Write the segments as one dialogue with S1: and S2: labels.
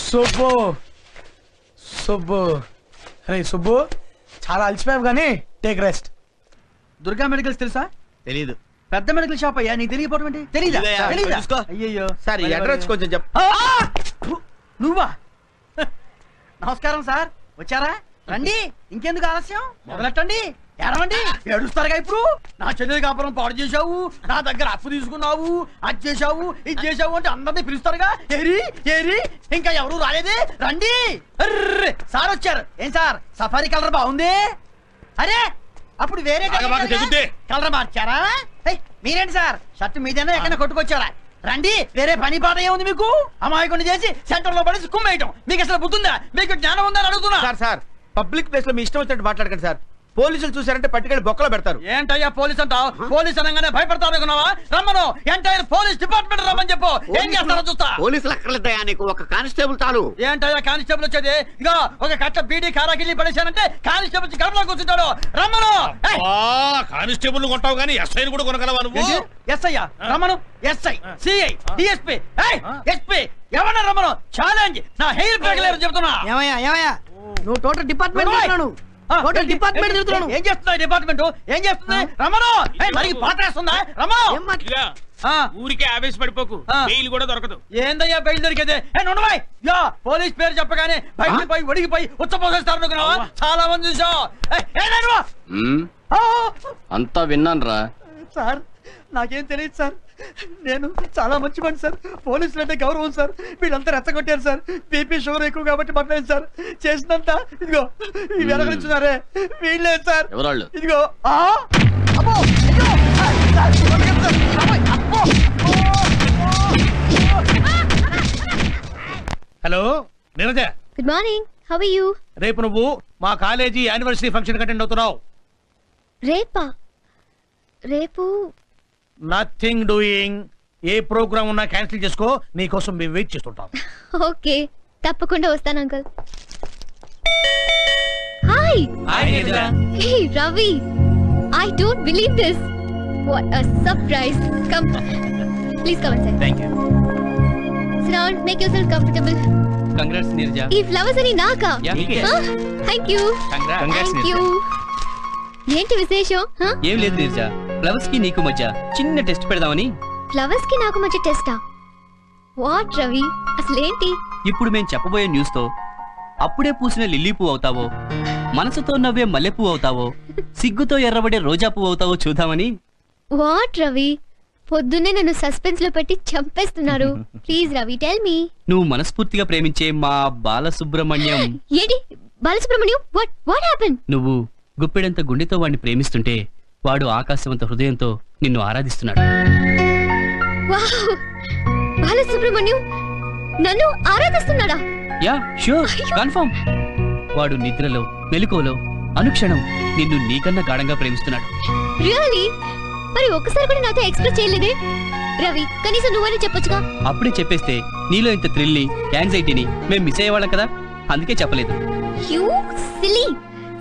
S1: సుబ్బు సుబ్బు రే సుబ్బు చాలా అలసిపోయావు కానీ take rest.
S2: Durga medicals తెలుసా?
S3: తెలీదు.
S2: పెద్ద మెడికల్ షాప్ అయ్యా, నీకు తెలియపోవడం ఏంటి? తెలీదా? అయ్యయ్యో
S3: సార్ ఈ అడ్రస్ కొంచెం చెప్పు.
S2: నువ్వా? నమస్కారం సార్, వచ్చారా? రండి, ఇంకెందుకు ఆలస్యం, మొదలెట్టండి. ఏడవండి, ఏడుస్తారుగా. ఇప్పుడు నా చెల్లెలు కాపురం పాడు చేశావు, నా దగ్గర అప్పు తీసుకున్నావు, అది చేశావు, ఇది చేశావు అంటే అందరినీ పిలుస్తారుగా. ఏరి ఏరి ఇంకా ఎవరు రాలేదే, రండి. సార్ వచ్చారు. ఏం సార్ సఫారీ కలర్ బాగుంది? అరే అప్పుడు వేరే కలర్ మార్చారా? మీరేంటి సార్ షర్ట్ మీదైనా ఎక్కడ కొట్టుకొచ్చారా? రండి, వేరే పని పాట ఏముంది మీకు? అమాయకుని చేసి సెంటర్ లో పడి కుమ్మేయటం మీకు అసలు బుద్ధుందా? మీకు జ్ఞానం ఉందని అడుగుతున్నా.
S3: సార్ పబ్లిక్ ప్లేస్ లో మీ ఇష్టం వచ్చినట్టు మాట్లాడకండి సార్. పోలీసులు చూసారంటే పట్టుకెళ్ళి బొక్కలో పెడతారు.
S2: ఏంటయ్యా పోలీస్ అంటావు? పోలీస్ అనగానే భయపడతావు అనుకున్నావా? రమ్మను, ఎంటైర్ పోలీస్ డిపార్ట్మెంట్ రమ్మని చెప్పు. ఏం చేస్తారో చూస్తా.
S4: పోలీసులు అక్కర్లేదయ్యా, నీకు ఒక కానిస్టేబుల్ చాలు.
S2: ఏంటయ్యా కానిస్టేబుల్ వచ్చేది? ఇగో ఒక కట్ట బీడీ కారాకిల్లి పడేశానంటే కానిస్టేబుల్ గడపలో కూర్చుంటాడు. రమ్మను.
S5: కానిస్టేబుల్ కొంటావు కానీ ఎస్ఐ కూడా కొనగలవా నువ్వు?
S2: ఎస్ఐ రమ్మను. ఎస్ఐ, సిఐ, డిఎస్పీ, ఎస్పీ ఎవరన్నా రమ్మను. ఛాలెంజ్. నా హెయిర్ బ్రేక్ చెప్తున్నా.
S1: ఏమయ్యా నువ్వు టోటల్ డిపార్ట్మెంట్ డిపార్ట్మెంట్
S2: ఏం చేస్తున్నా? డిపార్ట్మెంట్ ఏం చేస్తుంది? రమను మరి పాత్రేస్తుందా? రమను
S5: ఊరికే ఆవేశపడిపోకు, బెయిల్ కూడా దొరకదు.
S2: ఏందయ్యా బెయిల్ దొరికేది? పోలీస్ పేరు చెప్పగానే బయటికి పోయి ఒడిగిపోయి ఉచ్చపోసేస్తారు అనుకున్నావా? చాలా మంది చూసావు.
S6: అంతా విన్నాను రా
S2: సార్. నాకేం తెలియదు సార్, నేను చాలా మంచి పని సార్. పోలీసులు అంటే గౌరవం సార్. వీళ్ళంతా రెచ్చగొట్టారు సార్. బీపీ షుగర్ ఎక్కువ కాబట్టి పట్టలేదు సార్. చేసినంత ఇదిగో ఈ వెనకనిచ్చున్నారే వీళ్ళే సార్. ఇదిగో
S5: hello Neeraja.
S7: Good morning, how are you?
S5: రేపు నువ్వు మా కాలేజీ యానివర్సరీ ఫంక్షన్ అటెండ్ అవుతున్నావు.
S7: రేపా? రేపు
S5: నథింగ్ డూయింగ్. ఏ ప్రోగ్రామ్ ఉన్నా క్యాన్సిల్ చేసుకో, నీకోసం మేము వెయిట్ చేస్తుంటాం.
S7: ఓకే, తప్పకుండా వస్తాను uncle. Hi. Hey Ravi, I don't believe this. What a surprise. Come, please come inside.
S6: Thank you.
S7: Sit down, make yourself comfortable.
S6: Congrats Nirja.
S7: ఈ ఫ్లవర్స్ అని నాకా? Thank you.
S6: Thank you.
S7: ఏంటి విశేషం?
S6: ఏం లేదు నీరజ, ఫ్లవర్స్ కి నీకు మధ్య చిన్న టెస్ట్ పెడదామని.
S7: ఫ్లవర్స్ కి నాకు మధ్య టెస్టా? వాట్ రవి, అసలేంటి?
S6: ఇప్పుడు మేము చెప్పబోయే న్యూస్ తో అప్పుడే పూసిన లిల్లీ పువ్వు అవుతావో, మనసుతో నవ్వే మల్లె పువ్వు అవుతావో, సిగ్గుతో ఎర్రబడే రోజా పువ్వు అవుతావో చూద్దామని.
S7: వాట్ రవి, పొద్దున్నే నన్ను సస్పెన్స్ లో పెట్టి చంపేస్తున్నారు. Please Ravi, tell me.
S6: నువ్వు మనస్ఫూర్తిగా ప్రేమించే మా బాలసుబ్రహ్మణ్యం.
S7: ఏంటి బాలసుబ్రహ్మణ్యం? What happen?
S6: నువ్వు గుప్పెడంత గుండెతో వాడిని ప్రేమిస్తుంటే వాడు ఆకాశవంత హృదయంతో నిన్ను ఆరాధిస్తున్నాడు.
S7: వావ్, బాలసుబ్రహ్మణ్యం నన్ను ఆరాధిస్తున్నాడా?
S6: Yeah sure, confirm. వాడు నిద్రలో మెలకువలో అనుక్షణం నిన్ను నీకన్నా గాఢంగా ప్రేమిస్తున్నాడు.
S7: రియల్లీ? మరి ఒక్కసారి కూడా నాతో ఎక్స్ప్రెస్ చేయలేదే రవి? కనీసం నువ్వని చెప్పొచ్చుగా.
S6: అప్పుడే చెప్పేస్తే నీలో ఇంత థ్రిల్ని యాంగ్జైటీని మేము మిస్ అయ్యేవాళ్ళం కదా, అందుకే చెప్పలేదు.
S7: You silly.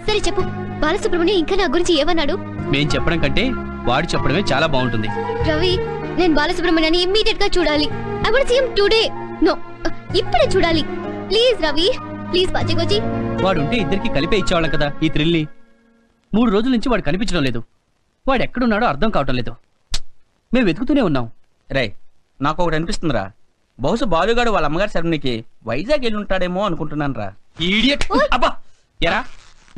S7: సరే చెప్పు, బాలసుబ్రహ్మణ్యం ఇంకా నా గురించి ఏమన్నాడు?
S6: మేం చెప్పడం కంటే వాడు చెప్పడమే చాలా బాగుంటుంది.
S7: రవి, నేను బాలసుబ్రహ్మణ్యాన్ని ఇమ్మీడియట్ గా చూడాలి. I want see him today. No, ఇప్పుడే చూడాలి. ప్లీజ్ రవి, ప్లీజ్ పచ్చిగొచ్చి.
S6: వాడు ఉంటే ఇద్దరికి కలిపే ఇచ్చేవాళ్ళం కదా ఈ థ్రిల్ని. 3 రోజుల నుంచి వాడు కనిపించడం లేదు. వాడు ఎక్కడున్నాడో అర్థం కావటం లేదు. మేము వెతుకుతూనే ఉన్నాం.
S3: రే, నాకు ఒకటి అనిపిస్తుందిరా, బహుశా బాలుగాడు వాళ్ళ అమ్మగారి సెరమనీకి వైజాగ్ వెళ్ళి ఉంటాడేమో అనుకుంటున్నాను రా.
S6: ఈడియట్. అబ్బా ఎరా,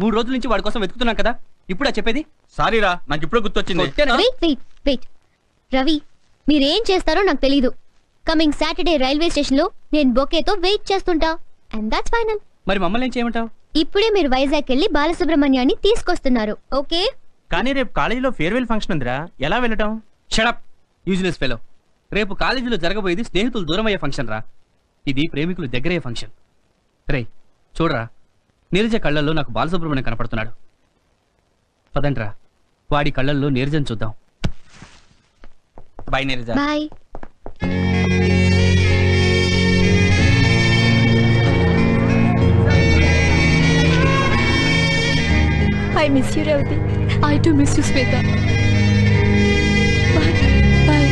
S6: 3 రోజుల నుంచి వాడి కోసం వెతుకుతున్నాం కదా, ఇప్పుడా చెప్పేది?
S3: సారీరా, నాకు ఇప్పుడే గుర్తొచ్చింది.
S7: వెయిట్ రవి, మీరేం చేస్తారో నాకు తెలీదు. కమింగ్ సాటర్డే రైల్వే స్టేషన్ లో నేను బొకేతో వెయిట్ చేస్తుంటా. And that's final.
S6: మరి మమ్మల్ని ఏం చేయమంటావు?
S7: ఇప్పుడే మీరు వైజాగ్ వెళ్ళి బాలసుబ్రహ్మణ్యాన్ని తీసుకొస్తున్నారు. ఓకే?
S3: కానీ రేపు కాలేజీలో ఫేర్వెల్ ఫంక్షన్ ఉందిరా, ఎలా వెళ్ళటం?
S6: Shut up useless fellow. రేపు కాలేజీలో జరగబోయేది స్నేహితులు దూరమయ్యే ఫంక్షన్ రా, ఇది ప్రేమికులు దగ్గరయ్యే ఫంక్షన్. రే చూడరా, నీరజ కళ్ళల్లో నాకు బాలసుబ్రహ్మణ్యం కనపడుతున్నాడు. పదండ్రా, వాడి కళ్ళల్లో నీరజను చూద్దాం.
S3: Bye Neeraja.
S7: Bye.
S8: I miss you, Revati. I too miss you, Sweta. Bye. Bye.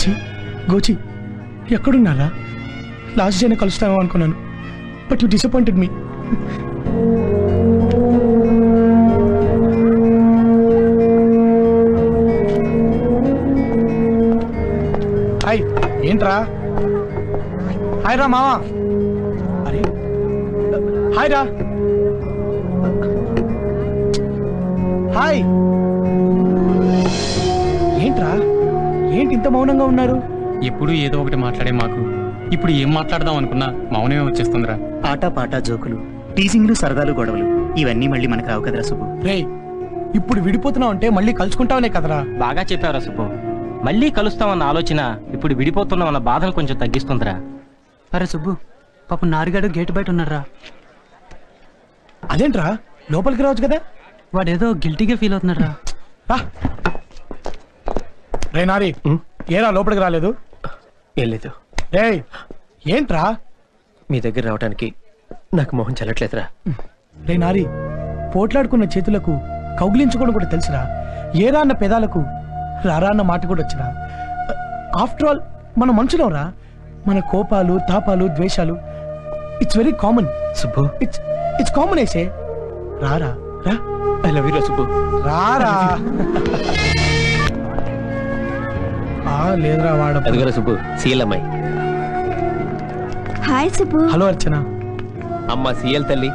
S1: గోచి గోచి ఎక్కడున్నారా? లాస్ట్ డేనే కలుస్తామో అనుకున్నాను, but you disappointed me. Hi, ఏంట్రా? హాయ్ రా మావా. అరే హాయ్ రా. హాయ్. ఏంట్రా, ఏంటి ఇంత మౌనంగా ఉన్నారు?
S9: ఎప్పుడు ఏదో ఒకటి మాట్లాడే మాకు ఇప్పుడు ఏం మాట్లాడదాం అనుకున్నా మౌనమే వచ్చేస్తుందిరా.
S10: ఆట పాట జోకులు, టీజింగ్లు, సరదాలు, గొడవలు ఇవన్నీ మళ్ళీ మనకు రావు కదరా సుబ్బు.
S1: రేయ్, ఇప్పుడు విడిపోతున్నావు అంటే మళ్ళీ కలుసుకుంటావనే కదరా.
S3: బాగా చెప్పావురా సుబ్బు. మళ్ళీ కలుస్తామన్న ఆలోచన ఇప్పుడు విడిపోతున్నామన్న బాధను కొంచెం తగ్గిస్తుందిరా.
S10: అరే సుబ్బు, పాపం నారుగాడు గేటు బయట ఉన్నారా.
S1: అదేంట్రా, లోపలికి రావచ్చు కదా.
S10: వాడేదో గిల్టీగా ఫీల్ అవుతున్నారా.
S1: రే నారి, ఏరా లోపలికి రాలేదు?
S11: ఏం లేదు.
S1: రేయ్, ఏంట్రా?
S11: మీ దగ్గర రావడానికి నాకు మొహం చెల్లట్లేదురా.
S1: రే నారి, పోట్లాడుకున్న చేతులకు కౌగిలించుకోవడం కూడా తెలుసురా. ఏరా అన్న పెదాలకు రారా అన్న మాట కూడా వచ్చిరా. ఆఫ్టర్ ఆల్ మన మనుషులం రా. మన కోపాలు, తాపాలు, ద్వేషాలు it's very common
S11: Subbu.
S1: It's common ఐసే. రారా రా.
S11: ఐ లవ్ యూ రా సుబ్బు.
S1: రారా. లేదురా వాడ.
S11: అదిగోరా సుబ్బు, సీఎల్ అమ్మాయి.
S8: హాయ్ సుబ్బు.
S1: హలో అర్చన.
S11: అమ్మ సీఎల్ తల్లి,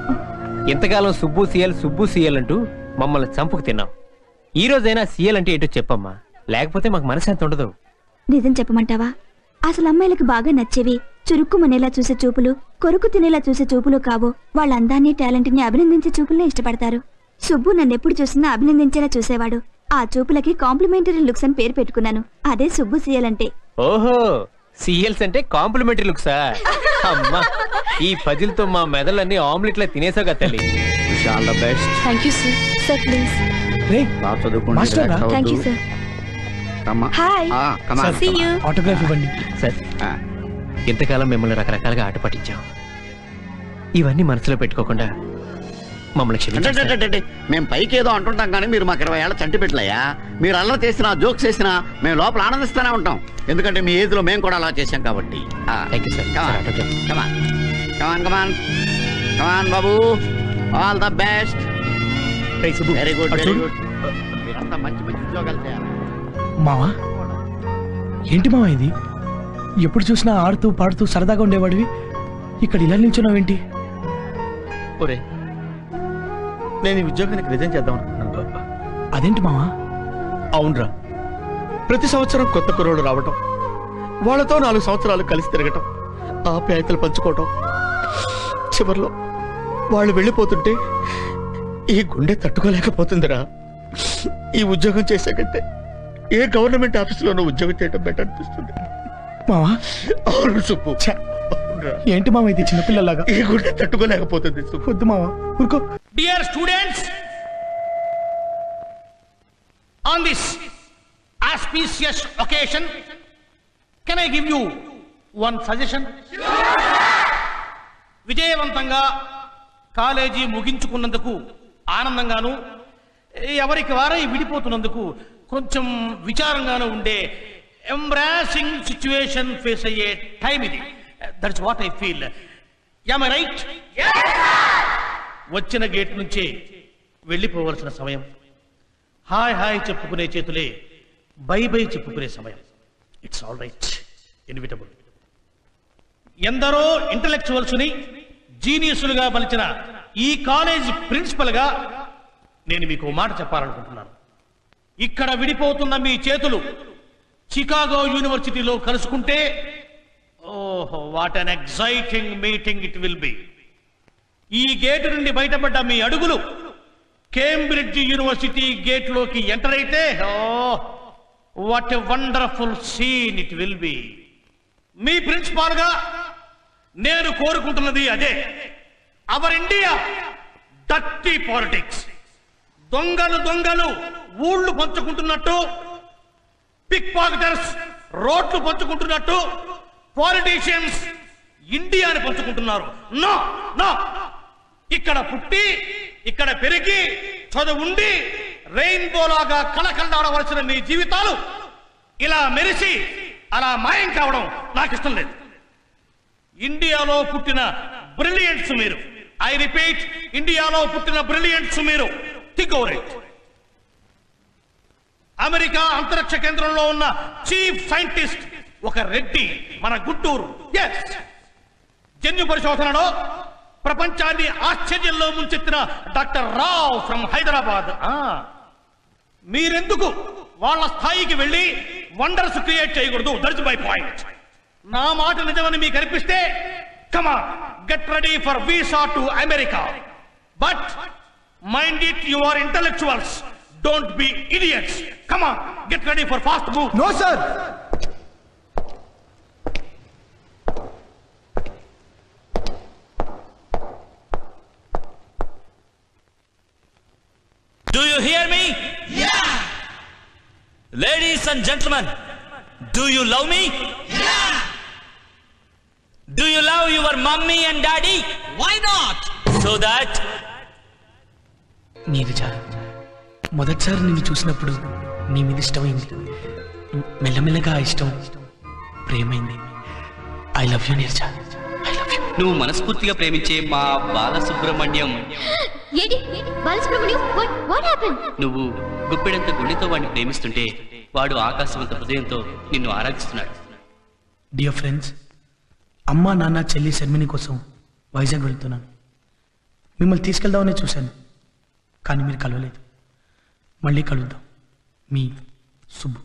S11: ఇంతకాలం సుబ్బు సీఎల్ అంటూ మమ్మల్ని చంపుకు తిన్నాం. ఈ రోజైనా సీఎల్ అంటే ఏంటో చెప్పమ్మా, లేకపోతే మాకు మనశ్శాంతి ఉండదు.
S8: నిజం చెప్పమంటావా? అసలు అమ్మాయిలకు బాగా నచ్చేవి చురుక్కుమనేలా చూసే చూపులు, కొరుకు తినేలా చూసే చూపులు కావు. వాళ్ళ అందాన్ని, టాలెంట్ ని అభినందించే చూపులనే ఇష్టపడతారు. సుబ్బు నన్నెప్పుడు చూసినా అభినందించేలా చూసేవాడు. ఆ చూపులకి కాంప్లిమెంటరీ లుక్స్ అని పేరు పెట్టుకున్నాను. అదే సుబ్బు సీఎల్ అంటే.
S11: ఓహో, సీఎల్స్ అంటే కాంప్లిమెంటరీ లుక్సా? అమ్మా, ఈ పజిల్తో మా మెదళ్ళన్నీ ఆమ్లెట్లా తినేసావు కదా తల్లి. All the best.
S8: Thank you sir. Sir please.
S1: Master రా.
S8: Thank you sir. Hi. See you.
S1: Autograph ఇవ్వండి
S11: సార్. ఇంతకాలం మిమ్మల్ని రకరకాలుగా ఆట పట్టించాం. ఇవన్నీ మనసులో పెట్టుకోకుండా మమ్మల్ని క్షమించండి.
S4: మేము పైకి ఏదో అంటుంటాం కానీ మీరు మాకు 20 ఏళ్ళ చంటి పెట్టలేయా. మీరు అల్లరి చేసినా, జోక్స్ చేసినా మేము లోపల ఆనందిస్తూనే ఉంటాం. ఎందుకంటే మీ ఏజ్ లో మేము కూడా అలా చేశాం కాబట్టి.
S11: Thank you sir.
S4: Come on Babu, all the best. Very good, very good. మీరంతా మంచి మంచి ఉద్యోగాలు చేయాలి.
S1: మావా, ఏంటి మావా ఇది? ఎప్పుడు చూసినా ఆడుతూ పాడుతూ సరదాగా ఉండేవాడివి, ఇక్కడ ఇలా నిల్చున్నావేంటి?
S5: ఒరే, నేను ఈ ఉద్యోగానికి రిజైన్ చేద్దాం అనుకుంటున్నాను.
S1: అదేంటి మావా?
S5: అవునరా, ప్రతి సంవత్సరం కొత్త కుర్రోళ్ళు రావటం, వాళ్ళతో 4 సంవత్సరాలు కలిసి తిరగటం, ఆప్యాయతలు పంచుకోవటం, చివరిలో వాళ్ళు వెళ్ళిపోతుంటే ఈ గుండె తట్టుకోలేకపోతుందిరా. ఈ ఉద్యోగం చేశాకంటే ఏ గవర్నమెంట్ ఆఫీసులోనూ ఉద్యోగం చేయడం బెటర్ అనిపిస్తుంది.
S1: మావా,
S5: అవును సుబ్బు.
S1: ఏంటి మావా ఇది చిన్నపిల్లలాగా?
S5: ఈ గుండె తట్టుకోలేకపోతుంది.
S1: వద్దు మావా, ఊరుకో.
S5: Dear students, on this auspicious occasion, can I give you one suggestion? విజయవంతంగా కాలేజీ ముగించుకున్నందుకు ఆనందంగాను, ఎవరికి వారై విడిపోతున్నందుకు కొంచెం విచారంగాను ఉండే ఎంబ్రాసింగ్ సిచ్యువేషన్ ఫేస్ అయ్యే టైం ఇది. That's what I feel. Am I right? వచ్చిన గేట్ నుంచే వెళ్ళిపోవలసిన సమయం. హాయ్ హాయ్ చెప్పుకునే చేతులే బై బై చెప్పుకునే సమయం. It's all right, inevitable. ఎందరో ఇంటలెక్చువల్స్ని జీనియస్లుగా మలిచిన ఈ కాలేజ్ ప్రిన్సిపల్గా నేను మీకు మాట చెప్పాలనుకుంటున్నాను. ఇక్కడ విడిపోతున్న మీ చేతులు చికాగో యూనివర్సిటీలో కలుసుకుంటే, ఓహో, what an exciting meeting it will be. ఈ గేటు నుండి బయటపడ్డ మీ అడుగులు కేంబ్రిడ్జ్ యూనివర్సిటీ గేట్లోకి ఎంటర్ అయితే, what a wonderful scene it will be. Me principal గా నేను కోరుకుంటున్నది అదే. Our India dirty politics. దొంగలు ఊళ్ళు పంచుకుంటున్నట్టు, పిక్ పాకెటర్స్ రోడ్లు పంచుకుంటున్నట్టు, పాలిటీషియన్స్ ఇండియాని పంచుకుంటున్నారు. నో నో, ఇక్కడ పుట్టి, ఇక్కడ పెరిగి, చదువుండి, రెయిన్బో లాగా కళకళలాడవలసిన మీ జీవితాలు ఇలా మెరిసి
S12: అలా మాయం కావడం నాకు ఇష్టం లేదు. ఇండియాలో పుట్టిన బ్రిలియంట్స్ మీరు. ఐ రిపీట్, ఇండియాలో పుట్టిన బ్రిలియంట్స్ మీరు. Think over it. అమెరికా అంతరిక్ష కేంద్రంలో ఉన్న చీఫ్ సైంటిస్ట్ ఒక రెడ్డి, మన గుంటూరు. ఎస్, జన్యు పరిశోధనలో ప్రపంచాన్ని ఆశ్చర్యంలో ముంచెత్తిన డాక్టర్ రావ్ ఫ్రమ్ హైదరాబాద్. మీరెందుకు వాళ్ళ స్థాయికి వెళ్ళి వండర్స్ క్రియేట్ చేయకూడదు? That's my point. నా మాట నిజమని మీకు అనిపిస్తే come on, get ready for visa to America. But mind it, you are intellectuals, don't be idiots. Come on, get ready for fast move.
S1: No sir.
S13: Do you hear me? Yeah. Ladies and gentlemen, do you love me? Yeah. Do you love your mommy and daddy? Why not? So that
S1: Neeraja, మొదటిసారి నిన్ను చూసినప్పుడు నీ మీద ఇష్టమైంది. మెల్లమెల్లగా ఆ ఇష్టం ప్రేమైంది. I love you Neeraja, I love you.
S6: నువ్వు మనస్ఫూర్తిగా ప్రేమించే మా బాలసుబ్రహ్మణ్యం. నువ్వు గుప్పెడంత గుండెతో వాడిని ప్రేమిస్తుంటే వాడు ఆకాశవంత హృదయంతో నిన్ను ఆరాధిస్తున్నాడు.
S1: డియర్ ఫ్రెండ్స్, అమ్మ నాన్న చెల్లి శర్మిని కోసం వైజాగ్ వెళ్తున్నాను. మిమ్మల్ని తీసుకెళ్దామని చూశాను, కానీ మీరు కలవలేదు. మళ్ళీ కలుద్దాం. మీ Subbu.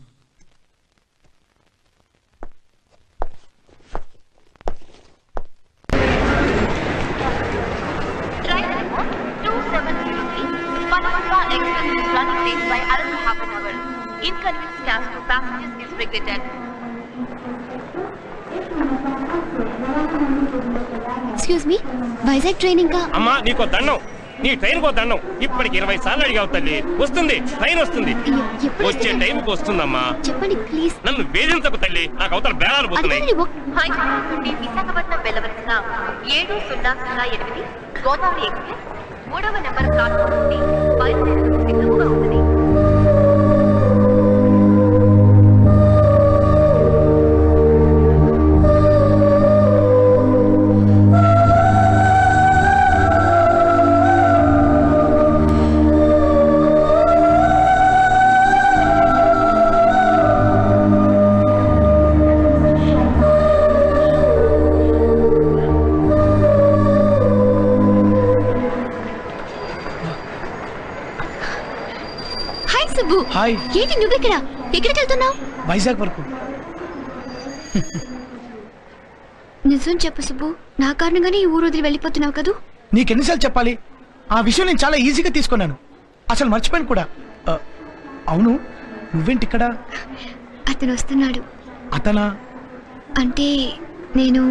S14: Inconvenience caused to passengers is regretted.
S7: Excuse me, Vizag train ఇంకా?
S11: అమ్మా నీకో దండం, నీ ట్రైన్ కో దండం. ఇప్పటికి 20 సార్లు అడిగావు తల్లి. వస్తుంది, ట్రైన్ వస్తుంది, వచ్చే టైంకి వస్తుందమ్మా.
S7: చెప్పండి ప్లీజ్.
S11: నన్ను వేధించకు తల్లి, నాకు అవతల బేరాలు పోతున్నాయి.
S14: హైదరాబాద్ నుండి విశాఖపట్నం వెళ్ళవలసిన 7008 గోదావరి ఎక్స్ప్రెస్ 3వ నెంబర్ ప్లాట్ఫామ్ నుండి బయలుదేరడం సిద్ధంగా ఉంది.
S1: హాయ్.
S7: ఏంటి నువ్వు ఇక్కడ? ఎక్కడికి వెళ్తున్నావు?
S1: వైజాగ్ వరకు.
S7: నిజం చెప్పు సుబ్బు, నా కారణంగానే ఈ ఊరు వదిలి వెళ్ళిపోతున్నావు కదూ?
S1: నీకెన్నిసార్లు చెప్పాలి? ఆ విషయం నేను చాలా ఈజీగా తీసుకున్నాను, అసలు మర్చిపోయాను కూడా. అవును, నువ్వేంటి ఇక్కడ?
S7: అతను వస్తున్నాడు.
S1: అతనా?
S7: అంటే నేను.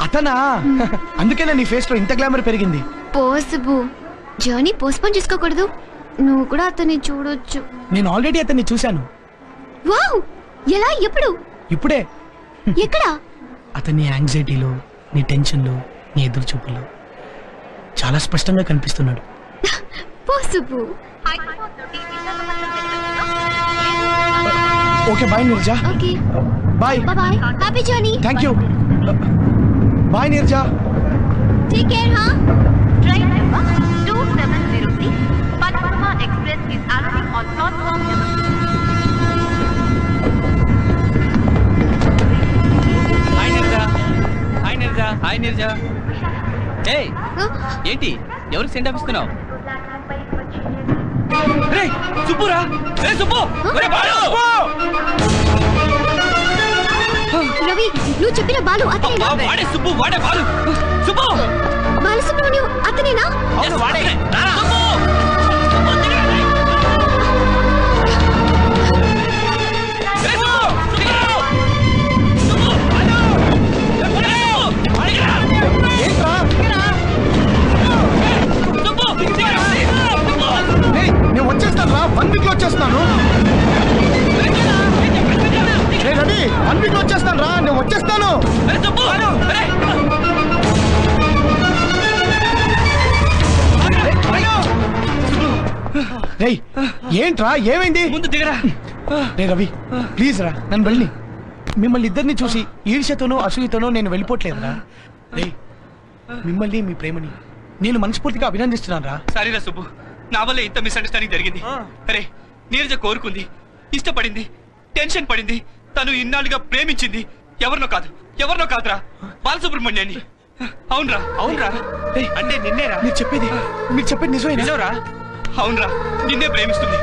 S1: అతనా? అందుకేనా నీ ఫేస్ లో ఇంత గ్లామర్ పెరిగింది?
S7: పో సుబ్బు, జర్నీ పోస్ట్పోన్ చేసుకోకూడదు. నువ్వు కూడా అతన్ని చూడొచ్చు.
S1: నేను ఆల్రెడీ అతన్ని చూశాను.
S7: వావ్, ఎలా? ఎప్పుడు?
S1: ఇప్పుడే.
S7: ఎక్కడ?
S1: అతని యాంగ్జైటీలో, నీ టెన్షన్లో, నీ ఎదురు చూపుల్లో చాలా స్పష్టంగా కనిపిస్తున్నాడు.
S7: పో Subbu.
S1: Okay bye Neeraja.
S7: Okay
S1: bye.
S7: Bye. Happy journey.
S1: Thank you. Bye Neeraja.
S7: Take care. హా.
S14: Train number 2706 Panorama Express is arriving on platform number 2.
S6: Hi Nirja. Hi Nirja. Hi Nirja. ఏయ్, ఏంటి ఎవరికి సెండ్ ఆఫ్ ఇస్తున్నావు? రేయ్ సుబ్బురా. రే సుబ్బు. రే బాలు.
S7: రవి, నువ్వు చెప్పిన బాలు అతనేనా?
S6: వాడే సుబ్బు, వాడే బాలు. సుబ్బు.
S7: బాలసుబ్రహ్మణ్యం అతనేనా?
S6: అవును వాడే. సుబ్బు.
S1: నేను వచ్చేస్తాను రా, 1 వీక్ లో వచ్చేస్తాను. రవి, 1 వీక్ లో వచ్చేస్తాను రా, నేను వచ్చేస్తాను. ఏంట్రా, ఏమైంది?
S6: ముందు దిగరా.
S1: రే రవి ప్లీజ్ రా నన్ను వెళ్ళి మిమ్మల్ని ఇద్దరిని చూసి ఈర్ష్యతోనో అసూయతోనో నేను వెళ్ళిపోవట్లేదురా. రే మిమ్మల్ని మీ ప్రేమని నేను మనస్ఫూర్తిగా అభినందిస్తున్నాను రా.
S6: సారీరా సుబ్బు, నా వల్ల ఇంత మిస్అండర్స్టాండింగ్ జరిగింది. అరే నీరజ కోరుకుంది, ఇష్టపడింది, టెన్షన్ పడింది, తను ఇన్నాళ్ళుగా ప్రేమించింది ఎవరినో కాదురా బాలసుబ్రహ్మణ్యాన్ని. అవునరా
S11: అంటే నిన్నేరా?
S1: మీరు చెప్పేది నిజమేనా?
S6: నిజంరా, అవునరా నిన్నే ప్రేమిస్తుంది.